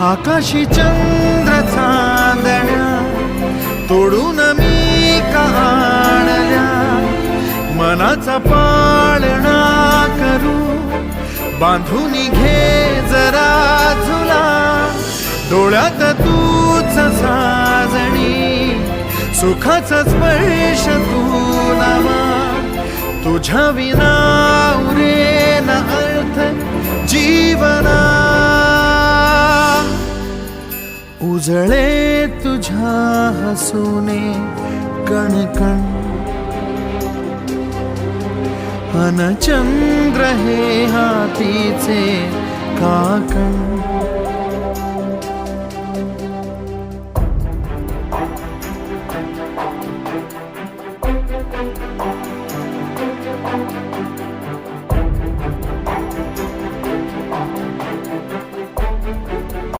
आकाशी चंद्र चांदण्या तोडून मी का आणल्या, मनाचा पाळणा करू बांधून घे जरा झुला, डोळ्यात तूच साजणी सुखाचा स्पर्श तू नावा, तुझ्या विना उरेन अर्थ जीवना, उजळे तुझ्या हसूने कणकण, अन चंद्र हे हातीचे काकण.